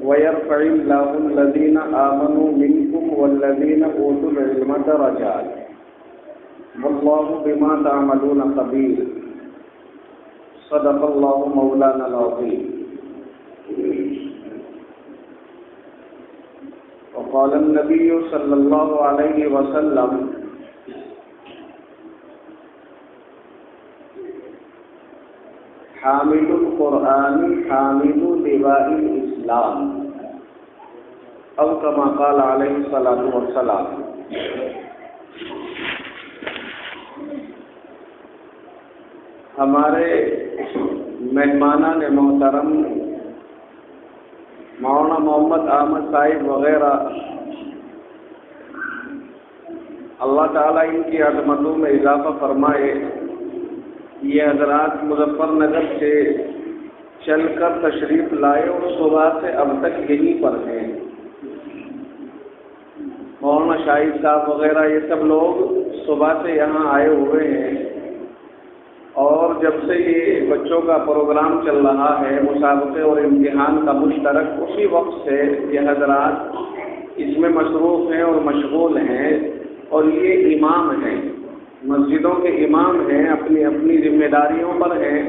وَيَرْفَعِ اللَّهُ الَّذِينَ آمَنُوا مِنكُمْ وَالَّذِينَ أُوتُوا الْعِلْمَ دَرَجَاتٍ وَاللَّهُ بِمَا تَعْمَلُونَ خَبِيرٌ صدق الله مولانا العظيم. وقال النبي صلى الله عليه وسلم حامل القرآن حامل لواء الإسلام او كما قال علیہ الصلوۃ والسلام. ہمارے مہمانان محترم مولانا محمد احمد صاحب وغیرہ، اللہ تعالیٰ ان کی عظمتوں میں اضافہ فرمائے. یہ حضرات مظفر نگر سے چل کر تشریف لائے اور صبح سے اب تک یہیں پر ہیں. مولانا شاہد صاحب وغیرہ یہ سب لوگ صبح سے یہاں آئے ہوئے ہیں، اور جب سے یہ بچوں کا پروگرام چل رہا ہے مسابقے اور امتحان کا مشترک، اسی وقت سے یہ حضرات اس میں مصروف ہیں اور مشغول ہیں. اور یہ امام ہیں، مسجدوں کے امام ہیں، اپنی اپنی ذمہ داریوں پر ہیں.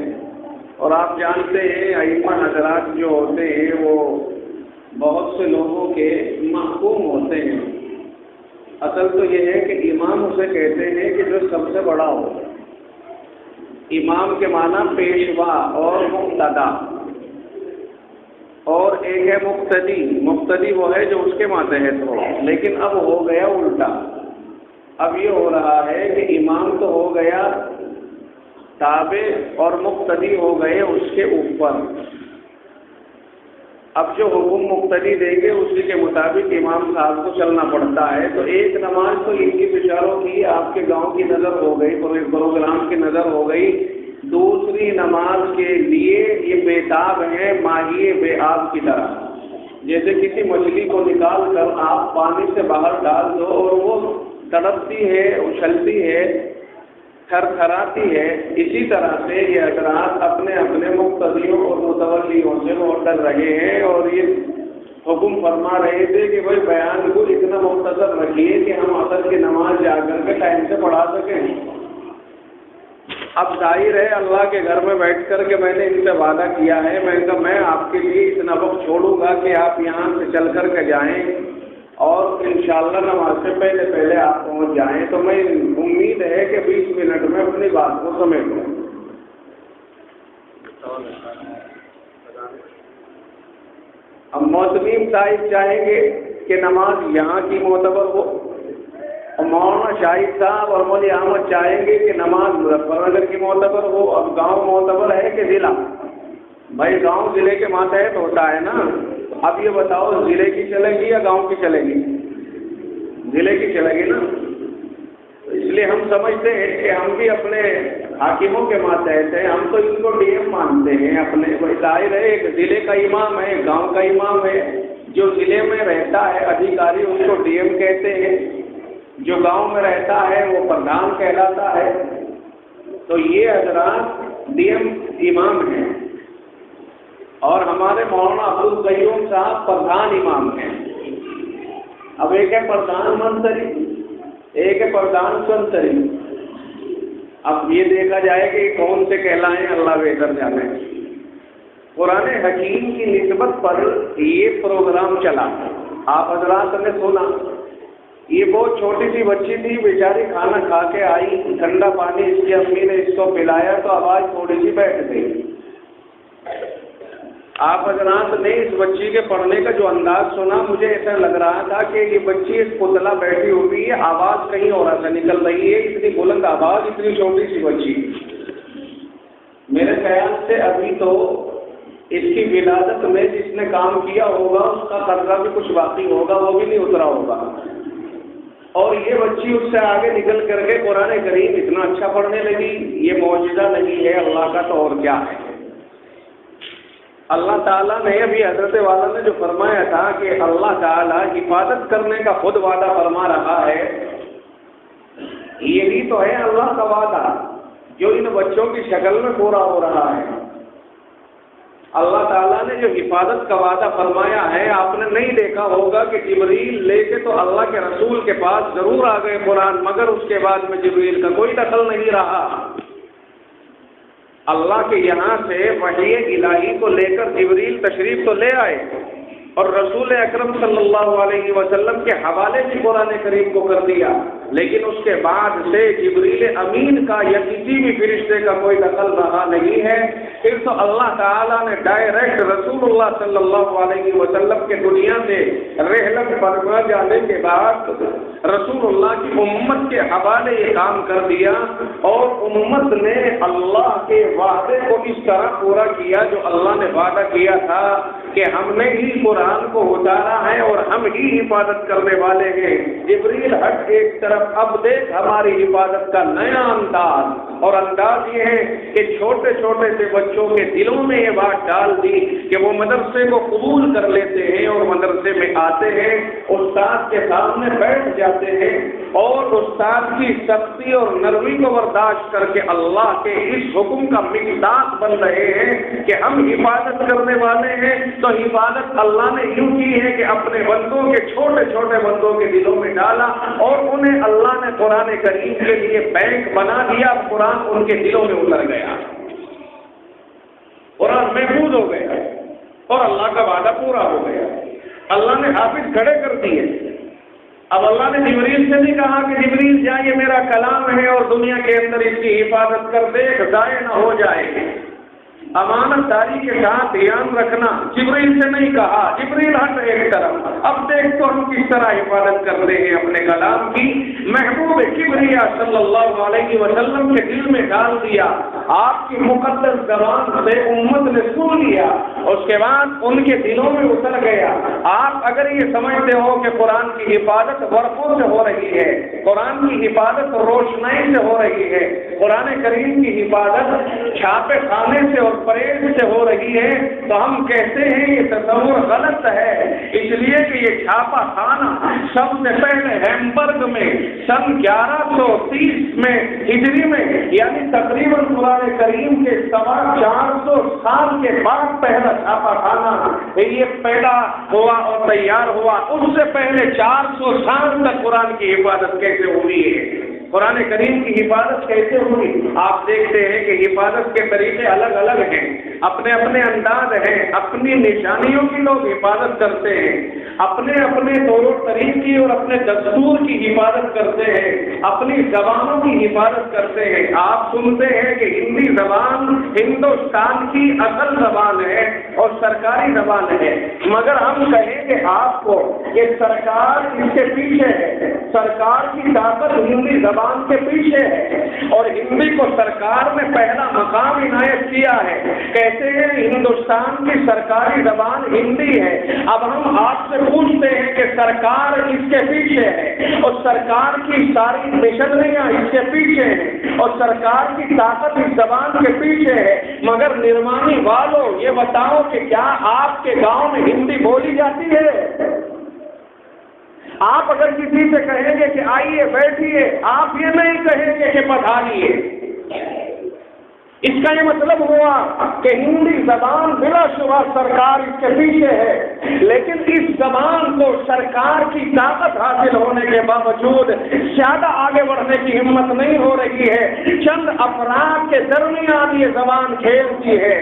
اور آپ جانتے ہیں ائمہ حضرات جو ہوتے ہیں وہ بہت سے لوگوں کے محکوم ہوتے ہیں. اصل تو یہ ہے کہ امام اسے کہتے ہیں کہ جو سب سے بڑا ہو. امام کے معنی پیشوا اور مقتدا، اور ایک ہے مقتدی. مقتدی وہ ہے جو اس کے ماتحت ہو، لیکن اب ہو گیا الٹا. اب یہ ہو رہا ہے کہ امام تو ہو گیا تابع اور مقتدی ہو گئے اس کے اوپر. اب جو حکم مقتدی دیں گے اسی کے مطابق امام صاحب کو چلنا پڑتا ہے. تو ایک نماز تو ان کی بیچاروں کی آپ کے گاؤں کی نظر ہو گئی، پروگرام کی نظر ہو گئی. دوسری نماز کے لیے یہ بےتاب ہیں، ماہی بے آب کی طرح. جیسے کسی مچھلی کو نکال کر آپ پانی سے باہر ڈال دو اور وہ تڑپتی ہے، اچھلتی ہے، تھر تھراتی ہے. اسی طرح سے یہ حضرات اپنے اپنے مقتدیوں اور متولیوں سے وہ ڈر رہے ہیں، اور یہ حکم فرما رہے تھے کہ بھائی بیان کو اتنا مختصر رکھیے کہ ہم عصر کی نماز جا کر کے ٹائم سے پڑھا سکیں. اب ظاہر ہے اللہ کے گھر میں بیٹھ کر کے میں نے ان سے وعدہ کیا ہے، میں نے کہا میں آپ کے لیے اتنا وقت چھوڑوں گا کہ آپ یہاں سے چل کر کے جائیں اور انشاءاللہ نماز سے پہلے پہلے آپ پہنچ جائیں. تو میں امید ہے کہ 20 منٹ میں اپنی بات کو سمیٹ لوں. اب معتمیم صاحب چاہیں گے کہ نماز یہاں کی معتبر ہو، اور مولانا شاہد صاحب اور مولوی احمد چاہیں گے کہ نماز مظفر نگر کی معتبر ہو. اب گاؤں معتبر ہے کہ ضلع؟ بھائی گاؤں ضلع کے ماتحت ہوتا ہے نا. اب یہ بتاؤ ضلع کی چلے گی یا گاؤں کی چلے گی؟ ضلع کی چلے گی نا. اس لیے ہم سمجھتے ہیں کہ ہم بھی اپنے حاکموں کے ماتحت ہیں. ہم تو ان کو ڈی ایم مانتے ہیں اپنے. ظاہر ہے ایک ضلع کا امام ہے، ایک گاؤں کا امام ہے. جو ضلع میں رہتا ہے ادھیکاری اس کو ڈی ایم کہتے ہیں، جو گاؤں میں رہتا ہے وہ پردھان کہلاتا ہے. تو یہ حضرات ڈی ایم امام ہیں، اور ہمارے مولانا عبدالقیوم صاحب پردھان امام ہیں. اب ایک ہے پردھان منتری، ایک ہے پردھان سنتری. اب یہ دیکھا جائے کہ کون سے کہلائیں، اللہ بہتر جانے. قرآن حکیم کی نسبت پر یہ پروگرام چلا. آپ حضرات نے سنا، یہ بہت چھوٹی سی بچی تھی بیچاری، کھانا کھا کے آئی، ٹھنڈا پانی اس کی امی نے اس کو پلایا تو آواز تھوڑی سی بیٹھ گئی. آپ حضرات نے اس بچی کے پڑھنے کا جو انداز سنا، مجھے ایسا لگ رہا تھا کہ یہ بچی ایک پتلا بیٹھی ہوئی ہے، آواز کہیں اور سے نکل رہی ہے. اتنی بلند آواز، اتنی چھوٹی سی بچی. میرے خیال سے ابھی تو اس کی ولادت میں جس نے کام کیا ہوگا اس کا خطرہ بھی کچھ باقی ہوگا، وہ بھی نہیں اترا ہوگا. اور یہ بچی اس سے آگے نکل کر کے قرآن کریم اتنا اچھا پڑھنے لگی. یہ معجزہ نہیں ہے اللہ کا تو اور کیا ہے. اللہ تعالیٰ نے ابھی حضرت والا نے جو فرمایا تھا کہ اللہ تعالیٰ حفاظت کرنے کا خود وعدہ فرما رہا ہے، یہی تو ہے اللہ کا وعدہ جو ان بچوں کی شکل میں پورا ہو رہا ہے. اللہ تعالیٰ نے جو حفاظت کا وعدہ فرمایا ہے، آپ نے نہیں دیکھا ہوگا کہ جبریل لے کے تو اللہ کے رسول کے پاس ضرور آ گئے قرآن، مگر اس کے بعد میں جبریل کا کوئی دخل نہیں رہا۔ اللہ کے یہاں سے وحی الہی کو لے کر جبریل تشریف تو لے آئے، اور رسول اکرم صلی اللہ علیہ وسلم کے حوالے بھی قرآن کریم کو کر دیا، لیکن اس کے بعد سے جبریل امین کا یا کسی بھی فرشتے کا کوئی دخل رہا نہیں ہے۔ پھر تو اللہ تعالیٰ نے ڈائریکٹ رسول اللہ صلی اللہ علیہ وسلم کے دنیا سے رحلت فرما جانے کے بعد رسول اللہ کی امت کے حوالے یہ کام کر دیا، اور امت نے اللہ کے وعدے کو اس طرح پورا کیا جو اللہ نے وعدہ کیا تھا کہ ہم نے ہی قرآن کو اتارا ہے اور ہم ہی حفاظت کرنے والے ہیں۔ جبریل ہٹ ایک طرف، اب دیکھ ہماری حفاظت کا نیا انداز، اور انداز یہ ہے کہ چھوٹے چھوٹے سے بچوں کے دلوں میں یہ بات ڈال دی کہ وہ مدرسے کو قبول کر لیتے ہیں اور مدرسے میں آتے ہیں، استاد کے سامنے بیٹھ جاتے ہیں اور استاد کی سختی اور نرمی کو برداشت کر کے اللہ کے اس حکم کا مقدار بن رہے ہیں کہ ہم حفاظت کرنے والے ہیں۔ تو حفاظت اللہ نے یوں کی ہے کہ اپنے بندوں کے چھوٹے چھوٹے بندوں کے دلوں میں ڈالا، اور انہیں اللہ نے قرآن کریم کے لیے بینک بنا دیا، قرآن ان کے دلوں میں اتر گیا، قرآن محفوظ ہو گیا، اور اللہ کا وعدہ پورا ہو گیا۔ اللہ نے حافظ کھڑے کر دیے۔ اب اللہ نے جبریل سے نہیں کہا کہ جبریل جا یہ میرا کلام ہے اور دنیا کے اندر اس کی حفاظت کر دے، ضائع نہ ہو جائے، امانت داری کے ساتھ دھیان رکھنا، جبریل سے نہیں کہا۔ جبریل ہٹ ایک طرف، اب دیکھ تو ہم کس طرح حفاظت کرتے ہیں اپنے کلام کی۔ محبوب کبریا صلی اللہ علیہ وسلم کے دل میں ڈال دیا، آپ کی مقدس زبان سے امت نے سن لیا، اس کے بعد ان کے دلوں میں اتر گیا۔ آپ اگر یہ سمجھتے ہو کہ قرآن کی حفاظت برقوں سے ہو رہی ہے، قرآن کی حفاظت روشنائی سے ہو رہی ہے، قرآن کریم کی حفاظت چھاپے خانے سے اور پریز سے ہو رہی ہے، تو ہم کہتے ہیں یہ تصور غلط ہے، اس لیے کہ یہ چھاپا خانہ سب سے پہلے ہیمبرگ میں سن 1130 میں ہجری میں، یعنی تقریباً قرآن کریم کے 450 سال کے بعد پہلا چھاپا خانہ یہ پیدا ہوا اور تیار ہوا۔ اس سے پہلے 400 سال تک قرآن کی حفاظت کیسے ہوئی ہے، قرآن کریم کی حفاظت کیسے ہوئی؟ آپ دیکھتے ہیں کہ حفاظت کے طریقے الگ الگ ہیں، اپنے اپنے انداز ہیں، اپنی نشانیوں کی لوگ حفاظت کرتے ہیں، اپنے اپنے طور و طریقے اور اپنے دستور کی حفاظت کرتے ہیں، اپنی زبانوں کی حفاظت کرتے ہیں۔ آپ سنتے ہیں کہ ہندی زبان ہندوستان کی اصل زبان ہے اور سرکاری زبان ہے، مگر ہم کہیں کہ آپ کو کہ سرکار اس کے پیچھے ہے، سرکار کی طاقت ہندی زبان کے پیچھے ہے، اور ہندی کو سرکار نے پہلا مقام عنایت کیا ہے۔ کہتے ہیں ہندوستان کی سرکاری زبان ہندی ہے۔ اب ہم آپ سے پوچھتے ہیں کہ سرکار اس کے پیچھے ہے، اور سرکار کی ساری مشنریاں اس کے پیچھے ہیں، اور سرکار کی طاقت اس زبان کے پیچھے ہے، مگر نرمانی والوں یہ بتاؤ کہ کیا آپ کے گاؤں میں ہندی بولی جاتی ہے؟ آپ اگر کسی سے کہیں گے کہ آئیے بیٹھیے، آپ یہ نہیں کہیں گے کہ پدھاریے۔ اس کا یہ مطلب ہوا کہ ہندی زبان بلا شبہ سرکار اس کے پیچھے ہے، لیکن اس زبان کو سرکار کی طاقت حاصل ہونے کے باوجود زیادہ آگے بڑھنے کی ہمت نہیں ہو رہی ہے۔ چند افراد کے درمیان یہ زبان کھیلتی ہے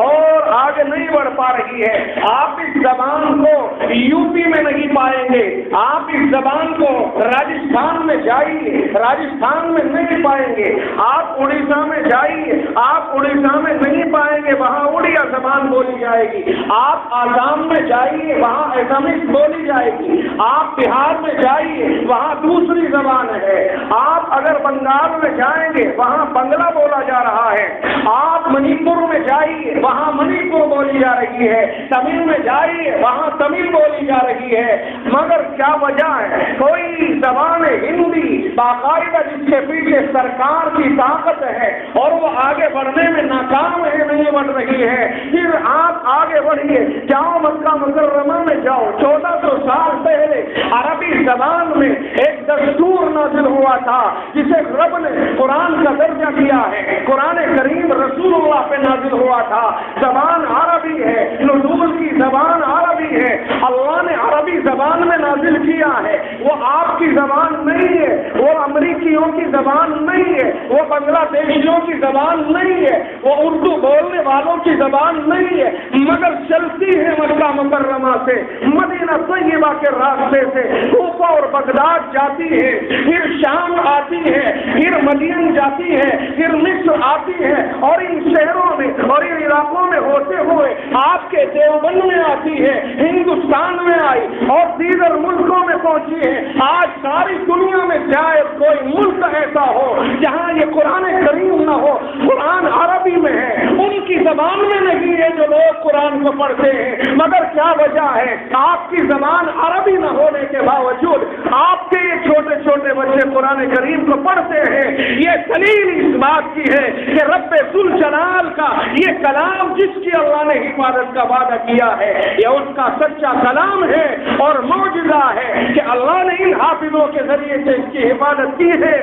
اور آگے نہیں بڑھ پا رہی ہے۔ آپ اس زبان کو یو پی میں نہیں پائیں گے، آپ اس زبان کو راجستھان میں جائیے، راجستھان میں نہیں پائیں گے، آپ اڑیسہ میں جائیے، آپ اڑیسہ میں نہیں پائیں گے، وہاں اڑیا زبان بولی جائے گی۔ آپ آسام میں جائیے، وہاں اسامک بولی جائے گی۔ آپ بہار میں جائیے، وہاں دوسری زبان ہے۔ آپ اگر بنگال میں جائیں گے، وہاں بنگلہ بولا جا رہا ہے۔ آپ منی پور میں جائیے، وہاں منی پور بولی جا رہی ہے۔ تمل میں جائیے، وہاں تمل بولی جا رہی ہے۔ مگر کیا وجہ ہے؟ کوئی زبان ہندی باقاعدہ جس کے پیچھے سرکار کی طاقت ہے اور وہ آگے بڑھنے میں ناکام ہے، نہیں بڑھ رہی ہے، پھر آپ آگے بڑھیے، جاؤ مکہ مکرمہ میں جاؤ، 1400 سال پہلے عربی زبان میں ایک دستور نازل ہوا تھا جسے رب نے قرآن کا درجہ دیا ہے، قرآن کریم رسول اللہ پہ نازل ہوا تھا، زبان عربی ہے، نزول کی زبان عربی ہے، اللہ نے عربی زبان میں نازل کیا ہے، وہ آپ کی زبان نہیں ہے، وہ امریکیوں کی زبان نہیں ہے، وہ بنگلہ دیشیوں کی زبان نہیں ہے، وہ اردو بولنے والوں کی زبان نہیں ہے، مگر چلتی ہے مکہ مکرمہ سے مدینہ طیبہ کے راستے سے کوفہ اور بغداد جاتی ہے، پھر شام آتی ہے، پھر مدین جاتی ہے، پھر مصر آتی ہے، اور ان شہروں میں اور ان علاقوں میں ہوتے ہوئے آپ کے دیوبند میں آتی ہے، ہندوستان میں آئی اور دیگر ملکوں میں پہنچی ہے۔ آج ساری دنیا میں شاید کوئی ملک ایسا ہو جہاں یہ قرآن کریم نہ ہو، قرآن عربی میں ہے، ان کی زبان میں نہیں ہے جو لوگ قرآن کو پڑھتے ہیں، مگر کیا وجہ ہے؟ آپ کی زبان عربی نہ ہونے کے باوجود آپ کے یہ چھوٹے چھوٹے بچے قرآن کریم کو پڑھتے ہیں۔ یہ دلیل اس بات کی ہے کہ رب ذوالجلال کا یہ کلام جس کی اللہ نے حفاظت کا وعدہ کیا ہے یہ اس کا سچا کلام ہے اور معجزہ ہے کہ اللہ نے ان حافظوں کے ذریعے سے اس کی حفاظت کی ہے۔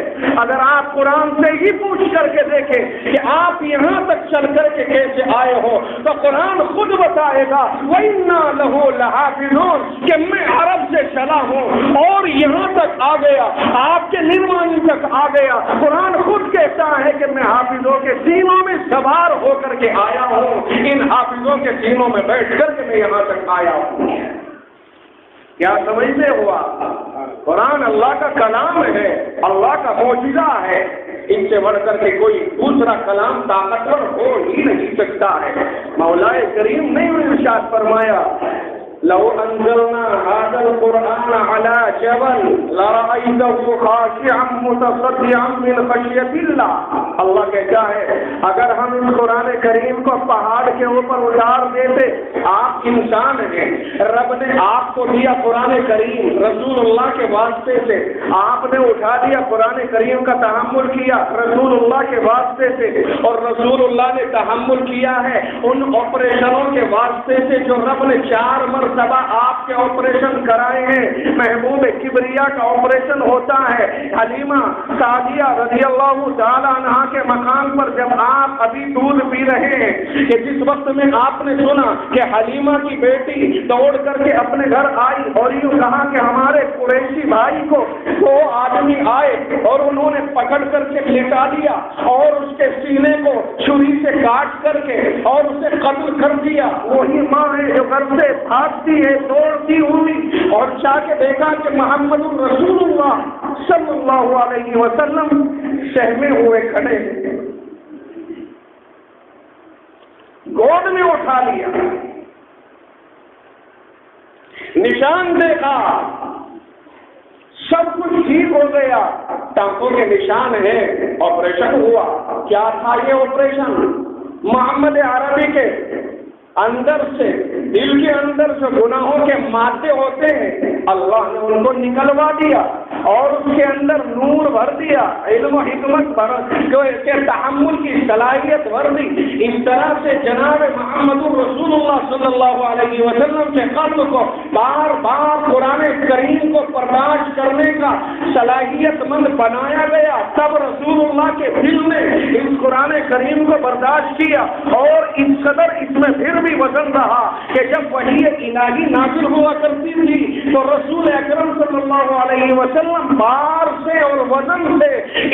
اگر آپ قرآن سے ہی پوچھ کر کے دیکھیں کہ آپ یہاں تک چل کر کے کیسے آئے ہو تو قرآن خود بتائے گا وَإِنَّا لَهُ لَحَافِظُونَ کہ میں عرب سے چلا ہوں اور یہاں تک آ گیا، آپ کے نرمانی تک آ گیا۔ قرآن خود کہتا ہے کہ میں حافظوں کے سینوں میں سوار ہو کر کے آیا ہوں، ان حافظوں کے سینوں میں بیٹھ کر کے میں یہاں تک آیا ہوں۔ کیا سمجھتے ہو آپ؟ قرآن اللہ کا کلام ہے، اللہ کا معجزہ ہے، ان سے بڑھ کر کے کوئی دوسرا کلام طاقتور ہو ہی نہیں سکتا ہے۔ مولا کریم نے ارشاد فرمایا لو انزلنا هذا القرآن على جبل لرأيته خاشعا متصدعا من خشية الله۔ اللہ کہتا ہے اگر ہم اس قرآن کریم کو پہاڑ کے اوپر اتار دیتے، آپ انسان ہیں، رب نے آپ کو دیا قرآن کریم رسول اللہ کے واسطے سے، آپ نے اٹھا دیا قرآن کریم کا تحمل کیا رسول اللہ کے واسطے سے، اور رسول اللہ نے تحمل کیا ہے ان آپریشنوں کے واسطے سے جو رب نے 4 مرتبہ آپ کے آپریشن کرائے ہیں۔ محبوب کبریا کا آپریشن ہوتا ہے، حلیمہ سعدیہ رضی اللہ تعالیٰ عنہ کے مقام پر جب آپ ابھی دودھ پی رہے ہیں کہ جس وقت میں آپ نے سنا کہ حلیمہ کی بیٹی دوڑ کر کے اپنے گھر آئی اور یوں کہا کہ ہمارے قریشی بھائی کو 2 آدمی آئے اور انہوں نے پکڑ کر کے لٹا دیا اور اس کے سینے کو چھری سے کاٹ کر کے اور اسے قتل کر دیا۔ وہی ماں ہے جو گھر سے بھاگتی ہے دوڑتی ہوئی اور جا کے دیکھا کہ محمد رسول اللہ صلی اللہ علیہ وسلم سہمے ہوئے کھڑے، گود میں اٹھا لیا، نشان دیکھا، سب کچھ ٹھیک ہو گیا، ٹانکوں کے نشان ہیں، آپریشن ہوا۔ کیا تھا یہ آپریشن؟ محمد عربی کے اندر سے دل کے اندر جو گناہوں کے مادے ہوتے ہیں اللہ نے ان کو نکلوا دیا اور اس کے اندر نور بھر دیا، علم و حکمت کے تحمل کی صلاحیت بھر دی۔ اس طرح سے جناب محمد رسول اللہ صلی اللہ علیہ وسلم کے قلب کو بار بار قرآن کریم کو برداشت کرنے کا صلاحیت مند بنایا گیا۔ تب رسول اللہ کے دل نے اس قرآن کریم کو برداشت کیا اور اس قدر اس میں پھر بھی وزن رہا کہ جب وحی الہی نازل ہوا کرتی تھی تو رسول اکرم صلی اللہ علیہ وسلم بار سے اور وزن سے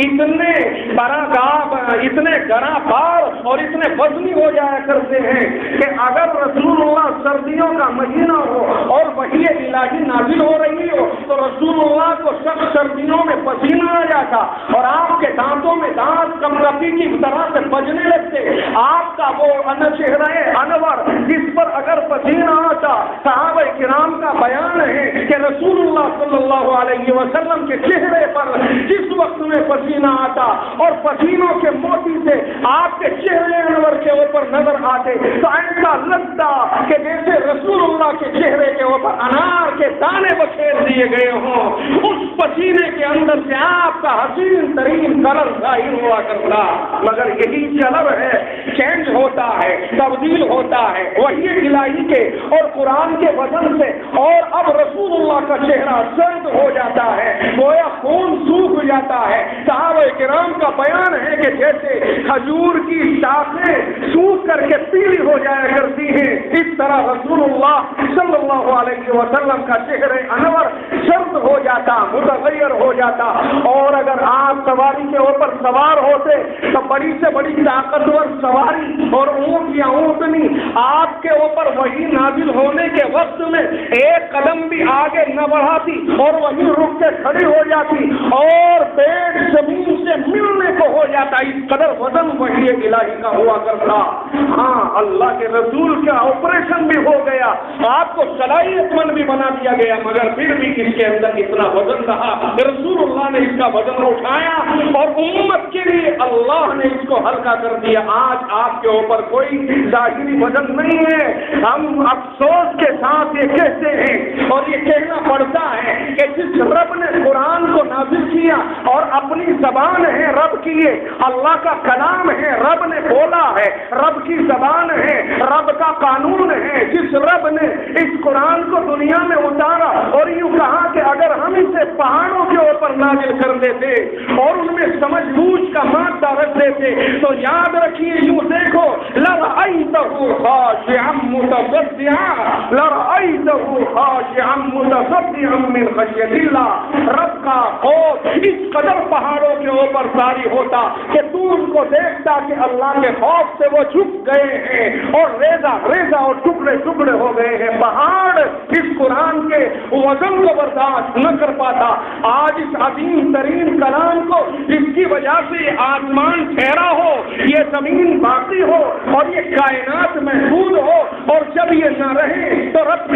اتنے گراں بار اور اتنے وزنی ہو جایا کرتے ہیں کہ اگر رسول اللہ سردیوں کا مہینہ ہو اور وحی الہی نازل ہو رہی ہو تو رسول اللہ کو سخت سردیوں میں پسینہ آ جاتا اور آپ کے دانتوں میں دانت کمرفی کی طرح سے بجنے لگتے۔ آپ کا وہ چہرہ انور جس پر اگر پسینہ آتا، صحابہ کرام کا بیان ہے کہ رسول اللہ صلی اللہ علیہ وسلم کے چہرے پر جس وقت میں پسینہ آتا اور پسینوں کے موتی سے آپ کے چہرے انور کے اوپر نظر آتے تو ایسا لگتا کہ جیسے رسول اللہ کے چہرے کے اوپر انار کے دانے بکھیر دیے گئے ہوں، اس پسینے کے اندر سے آپ کا حسین ترین کلر ظاہر ہوا کرتا، مگر یہی کلر ہے چینج ہوتا ہے، تبدیل ہوتا ہے وہی الہی کے اور قرآن کے وزن سے، اور اب رسول اللہ کا چہرہ سرد ہو جاتا ہے، گویا خون سوکھ جاتا ہے۔ صحابہ کرام کا بیان ہے کہ جیسے کھجور کی شاخیں سوکھ کر کے پیلی ہو جایا کرتی ہیں، اس طرح رسول اللہ صلی اللہ علیہ وسلم کا چہرہ انور سرد ہو جاتا، متغیر ہو جاتا۔ اور اگر آپ سواری کے اوپر سوار ہوتے تو بڑی سے بڑی طاقتور سواری اور اونٹ یا اونٹنی آپ کے اوپر وہی نازل ہونے کے وقت میں ایک قدم بھی آگے نہ بڑھاتی اور وہیں رک کے کھڑی ہو جاتی اور پیٹ زمین سے ملنے کو ہو جاتا، اس قدر وزن وہی الہی کا ہوا کرتا۔ ہاں، اللہ کے رسول کا آپریشن بھی ہو گیا، آپ کو صلاحیت مند بھی بنا دیا گیا، مگر پھر بھی اس کے اندر اتنا وزن رہا، رسول اللہ نے اس کا وزن اٹھایا اور امت کے لیے اللہ نے اس کو ہلکا کر دیا۔ آج آپ کے اوپر کوئی ظاہری وزن نہیں ہے، ہم افسوس کے ساتھ یہ کہتے ہیں اور یہ کہنا پڑتا ہے کہ جس رب نے قرآن کو نازل کیا اور اپنی زبان ہے رب کی، اللہ کا کلام ہے، رب نے بولا ہے، رب کی زبان ہے، رب کا قانون ہے، جس رب نے اس قرآن کو دنیا میں اتارا اور یوں کہا کہ اگر ہم اسے پہاڑوں کے اوپر نازل کر دیتے اور ان میں سمجھ بوجھ کا مادہ رکھ دیتے تو یاد رکھیے، یوں دیکھو، لرأیتہ خاشعا متصدعا، لرأیتہ خاشعا متصدعا من خشیۃ اللہ۔ رب کا خوف اس قدر پہاڑوں کے اوپر طاری ہوتا کہ تو ان کو دیکھتا کہ اللہ کے خوف سے وہ جھک گئے ہیں اور ریزہ ریزہ اور ٹکڑے ٹکڑے ہو گئے ہیں۔ پہاڑ اس قرآن کے وزن کو برداشت نہ کر پاتا۔ آج اس عظیم ترین کلام کو جس کی وجہ سے آسمان ٹھہرا ہو، یہ زمین باقی ہو اور یہ کائنات محفوظ ہو، اور جب یہ نہ رہے تو رب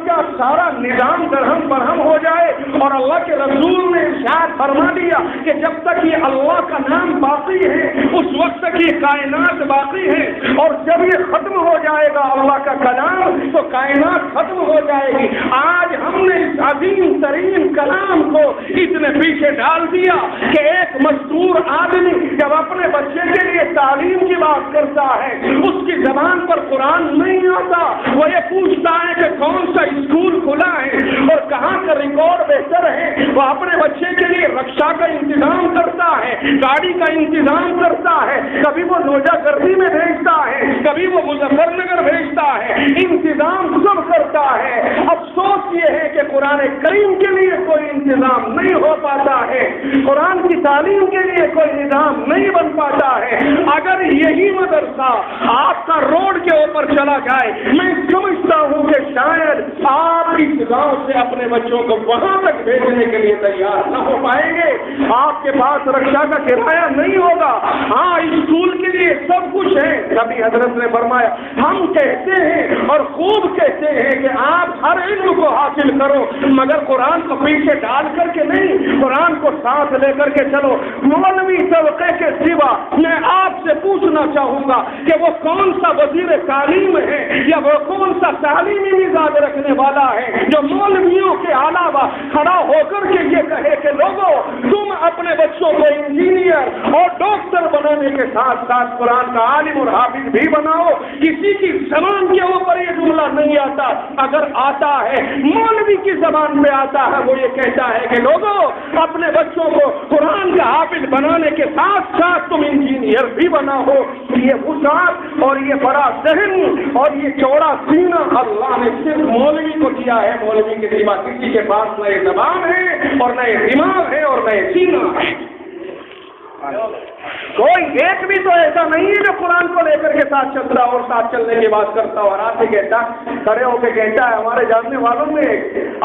کا سارا نظام درہم برہم ہو جائے۔ اور اللہ کے رسول نے ارشاد فرما دیا کہ جب تک یہ اللہ کا نام باقی ہے اس وقت تک یہ کائنات باقی ہے، اور جب یہ ختم ہو جائے گا اللہ کا کلام تو کائنات ختم ہو جائے گی۔ آج ہم نے اس عظیم ترین کلام کو اتنے پیچھے ڈال دیا کہ ایک مزدور آدمی جب اپنے بچے کے لیے تعلیم کی بات کرتا ہے، اس کی زبان پر قرآن نہیں آتا، وہ یہ پوچھتا ہے کہ کون سا اسکول کھلا ہے اور کہاں کا ریکارڈ بہتر ہے۔ وہ اپنے بچے کے لیے رکشا کا انتظام کرتا ہے، گاڑی کا انتظام کرتا ہے، کبھی وہ نوجا گردی میں بھیجتا ہے، کبھی وہ مظفر نگر بھیجتا ہے، انتظام سب کرتا ہے۔ افسوس یہ ہے کہ قرآن کریم کے لیے کوئی انتظام نہیں ہو پاتا ہے، قرآن کی تعلیم کے لیے کوئی نظام نہیں بن پاتا ہے۔ اگر یہی مدرسہ آپ کا روڈ کے اوپر چلا جائے، میں سمجھتا ہوں کہ شاید آپ اس گاؤں سے اپنے بچوں کو وہاں تک بھیجنے کے لیے تیار نہ ہو پائیں گے۔ آپ کے پاس رکشا کا کرایہ نہیں ہوگا۔ ہاں، اسکول کے لیے سب کچھ ہے۔ نبی حضرت نے فرمایا، ہم کہتے ہیں اور خوب کہتے ہیں کہ آپ ہر علم کو حاصل کرو، مگر قرآن کو پیچھے ڈال کر کے نہیں، قرآن کو ساتھ لے کر کے چلو۔ مولوی طبقے کے سوا میں آپ سے پوچھنا چاہوں گا کہ وہ کون سا وزیر تعلیم ہے یا وہ کون سا تعلیمی مزاج رکھنے والا ہے جو مولویوں کے علاوہ کھڑا ہو کر کے یہ کہے کہ لوگوں تم اپنے بچوں کو انجینئر اور ڈاکٹر بنانے کے ساتھ ساتھ قرآن کا عالم اور حافظ بھی بناؤ۔ کسی کی زبان کے اوپر یہ جملہ نہیں آتا، اگر آتا ہے مولوی کی زبان پہ آتا ہے، وہ یہ کہتا ہے کہ لوگوں اپنے بچوں کو قرآن کا حافظ بنانے کے ساتھ ساتھ تم انجینئر بھی بناؤ۔ یہ وسعت اور یہ بڑا ذہن اور یہ چوڑا سینہ اللہ نے صرف مولوی کو دیا ہے۔ مولوی کے سوا کسی کے پاس نہ یہ زبان ہے اور نہ یہ دماغ ہے اور نہ یہ سینہ ہے۔ کوئی ایک بھی تو ایسا نہیں ہے جو قرآن کو لے کر کے ساتھ چلتا اور ساتھ چلنے کی بات کرتا اور آپ سے کہتا کھڑے ہو کے کہتا ہے ہمارے جاننے والوں میں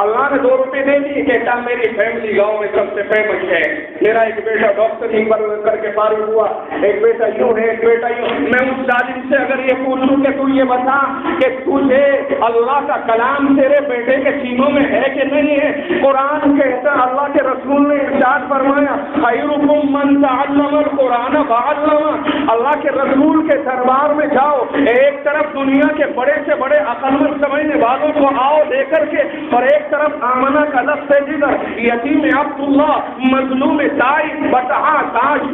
اللہ نے 2 روپے دے دی، کہتا میری فیملی گاؤں میں سب سے فیمس ہے، میرا ایک بیٹا ڈاکٹر ہی کر کے فارغ ہوا، ایک بیٹا یوں ہے، ایک بیٹا یوں۔ میں اس ظالم سے اگر یہ پوچھوں کہ تو یہ بتا کہ تجھے اللہ کا کلام تیرے بیٹے کے سینوں میں ہے کہ نہیں ہے؟ قرآن کہتا اللہ کے رسول نے ارشاد فرمایا خیرکم من تعلم علم القرآن وعلم، اللہ کے رسول کے دربار میں جاؤ، ایک طرف دنیا کے بڑے سے بڑے عقل مند سمجھنے والوں کو آؤ لے کر کے، اور ایک طرف آمنہ کا لفظ جگر، یتیم عبداللہ، مظلوم تائی، بتہا تاج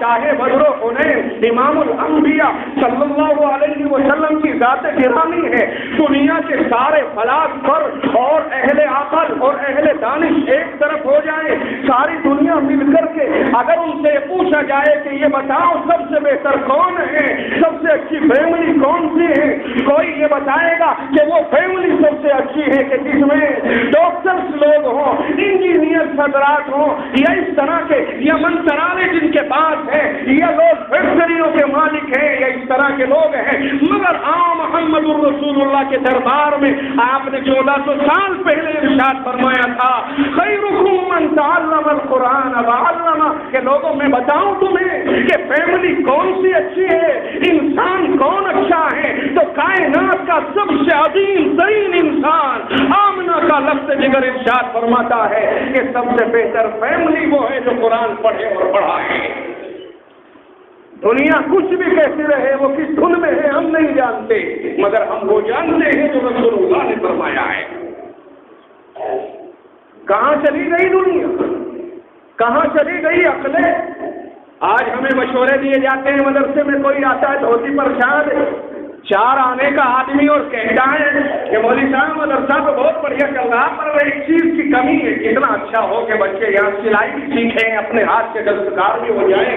شاہ بدر و حنین، امام الانبیاء صلی اللہ علیہ وسلم کی ذات گرامی ہے۔ دنیا کے سارے فلاسفر اور اہل عقل اور اہل دانش ایک طرف ہو جائیں، ساری دنیا مل کر کے اگر ان سے پوچھا جائے کہ یہ بتاؤ سب سے بہتر کون ہے، سب سے اچھی فیملی کون سی ہے، کوئی یہ بتائے گا کہ وہ فیملی سب سے اچھی ہے کہ جس میں ڈاکٹرز لوگ ہوں، انجینئر حضرات ہوں، یا اس طرح کے یا منصرانے جن کے پاس ہے، یا لوگ فیکٹریوں کے مالک ہیں، یا اس طرح کے لوگ ہیں۔ مگر محمد الرسول اللہ کے دربار میں آپ نے 1400 سال پہلے ارشاد فرمایا تھا، خیرکم من تعلم القرآن وعلم، کہ لوگوں میں بتاؤں تمہیں کہ فیملی کون سی اچھی ہے، انسان کون اچھا ہے، تو کائنات کا سب سے عظیم ترین انسان آمنہ کا لفظ جگر ارشاد فرماتا ہے کہ سب سے بہتر فیملی وہ ہے جو قرآن پڑھے اور پڑھائے۔ دنیا کچھ بھی کیسی رہے، وہ کس دھن میں ہے ہم نہیں جانتے، مگر ہم وہ جانتے ہیں جو رسول اللہ نے فرمایا ہے۔ کہاں چلی گئی دنیا، کہاں چلی گئی عقلیں؟ آج ہمیں مشورے دیے جاتے ہیں، مدرسے میں کوئی آتا ہے دھوتی پر شاد چار آنے کا آدمی اور کہتا ہے کہ مولوی صاحب مدرسہ تو بہت بڑھیا چل رہا، پر ایک چیز کی کمی ہے، کتنا اچھا ہو کہ بچے یہاں سلائی بھی سیکھیں، اپنے ہاتھ سے دستکار بھی ہو جائیں،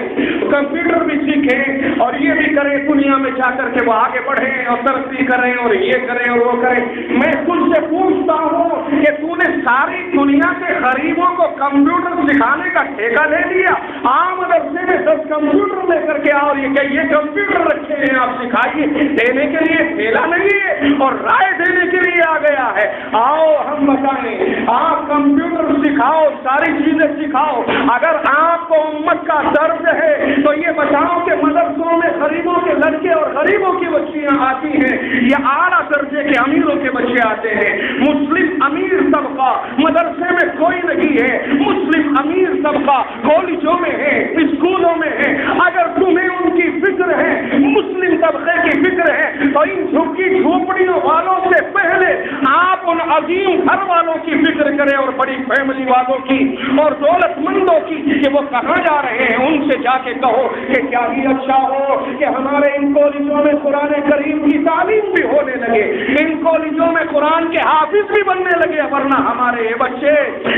کمپیوٹر بھی سیکھیں، اور یہ بھی کریں دنیا میں جا کر کے وہ آگے بڑھیں اور ترقی کریں اور یہ کریں اور وہ کریں۔ میں تجھ سے پوچھتا ہوں کہ تو نے ساری دنیا کے غریبوں کو کمپیوٹر سکھانے کا ٹھیکہ لے لیا، عام مدرسے میں 10 کمپیوٹر لے کر کے آؤ، یہ کمپیوٹر رکھے ہیں آپ سکھائیے، دینے کے لیے پھیلا نہیں ہے اور رائے دینے کے لیے آ گیا ہے۔ آؤ ہم بتائیں، آپ کمپیوٹر سکھاؤ، ساری چیزیں سکھاؤ، اگر آپ کو امت کا درد ہے تو یہ بتاؤ کہ مدرسوں میں غریبوں کے لڑکے اور غریبوں کی بچیاں آتی ہیں یا اعلیٰ درجے کے امیروں کے بچے آتے ہیں؟ مسلم امیر طبقہ مدرسے میں کوئی نہیں ہے، مسلم امیر طبقہ کالجوں میں ہے، اسکولوں میں ہے۔ اگر تمہیں ان کی فکر ہے، مسلم طبقے کی فکر ہے، تو ان جھکی جھوپڑیوں والوں سے پہلے آپ ان عظیم گھر والوں کی فکر کریں اور بڑی فیملی والوں کی اور دولت مندوں کی کہ وہ کہاں جا رہے ہیں۔ ان سے جا کے کہو کہ کیا ہی اچھا ہو کہ ہمارے ان کالجوں میں قرآن کریم کی تعلیم بھی ہونے لگے، ان کالجوں میں قرآن کے حافظ بھی بننے لگے، ورنہ ہمارے بچے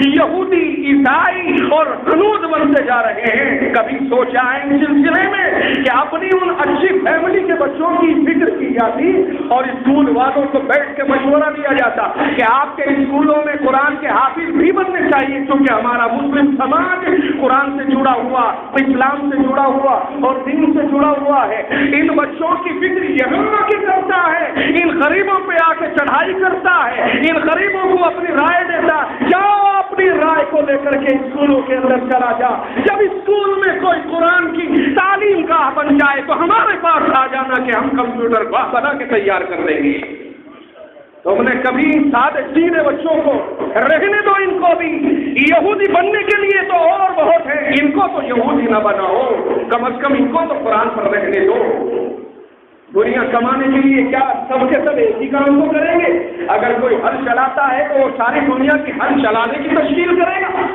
یہودی، عیسائی اور ہنود بنتے جا رہے ہیں۔ کبھی سوچا ہے اس سلسلے میں کہ اپنی ان اچھی فیملی کے بچوں کی فکر کی جاتی اور اسکول والوں کو بیٹھ کے مشورہ دیا جاتا کہ آپ کے اسکولوں میں قرآن کے حافظ بھی بننے چاہیے، کیونکہ ہمارا مسلم سماج قرآن سے جڑا ہوا، اسلام سے جڑا ہوا اور دین سے جڑا ہوا ہے۔ ان بچوں کی فکر یہاں کی کرتا ہے، ان غریبوں پہ آ کے چڑھائی کرتا ہے، ان غریبوں کو اپنی رائے دیتا ہے، جاؤ اپنی رائے کو لے کر کے اسکولوں کے اندر چلا جا، جب اسکول میں کوئی قرآن کی تعلیم گاہ بن جائے تو ہمارے پاس آ جانا کہ ہم کمپیوٹر بنا کے تیار کر دیں گے۔ تم نے کبھی سادے سیدھے بچوں کو رہنے دو، ان کو بھی یہودی بننے کے لیے تو اور بہت ہے، ان کو تو یہودی نہ بناؤ، کم از کم ان کو تو قرآن پر رہنے دو۔ دنیا کمانے کے لیے کیا سب کے سب ایک ہی کام کو کریں گے؟ اگر کوئی ہل چلاتا ہے تو وہ ساری دنیا کی ہل چلانے کی تشکیل کرے گا۔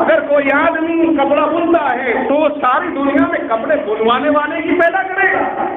اگر کوئی آدمی کپڑا بنتا ہے تو وہ ساری دنیا میں کپڑے بنوانے والے ہی پیدا کرے گا۔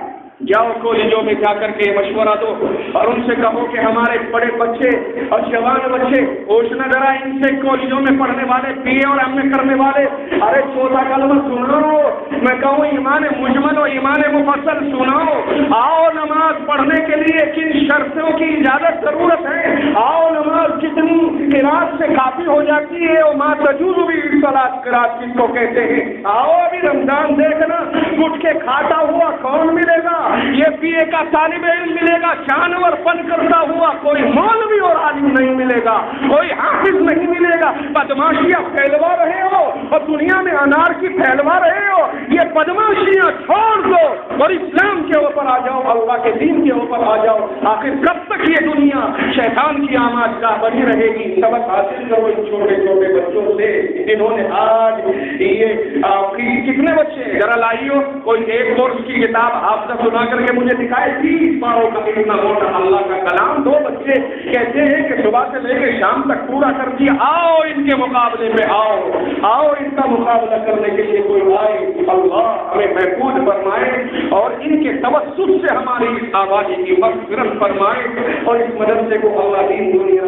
جاؤ کالجوں میں جا کر کے مشورہ دو اور ان سے کہو کہ ہمارے بڑے بچے اور جوان بچے پوچھنا ذرا ان سے، کالجوں میں پڑھنے والے، بی اے اور ایم اے کرنے والے، ارے چوتھا کلمہ سناؤ، میں کہوں ایمان مجمل اور ایمان مفصل سناؤ، آؤ نماز پڑھنے کے لیے کن شرطوں کی اجازت ضرورت ہے، آؤ نماز کتنی قرات سے کافی ہو جاتی ہے، اور ما تجوز بھی صلاۃ قرات جس کو کہتے ہیں، آؤ ابھی رمضان دیکھنا، اٹھ کے کھاتا ہوا کون ملے گا؟ یہ بی اے کا طالب علم ملے گا، جانور پن کرتا ہوا، کوئی مولوی اور عالم نہیں ملے گا، کوئی حافظ نہیں ملے گا۔ بدماشیاں پھیلوا رہے ہو اور دنیا میں انار کی پھیلوا رہے ہو، یہ بدماشیاں چھوڑ دو اور اسلام کے اوپر آ جاؤ، اللہ کے دین کے اوپر آ جاؤ۔ آخر کب تک یہ دنیا شیطان کی آمادگاہ بنی رہے گی. سبق حاصل کرو ان چھوٹے چھوٹے بچوں سے جنہوں نے آج یہ کتنے بچے ہیں ذرا لائیو کوئی ایک کورس کی کتاب آپ سے سنا کر کے مجھے دکھائے 30 پاروں کا اتنا موٹا اللہ کا کلام. 2 بچے کہتے ہیں کہ صبح سے لے کے شام تک پورا کر دیا. آؤ ان کے مقابلے میں آؤ ان کا مقابلہ کرنے کے لیے کوئی آئے. اللہ ہمیں محفوظ فرمائے اور ان کے توسط سے ہماری اس آبادی کی مغفرت فرمائے اور اس مدرسے کو اللہ دین دنیا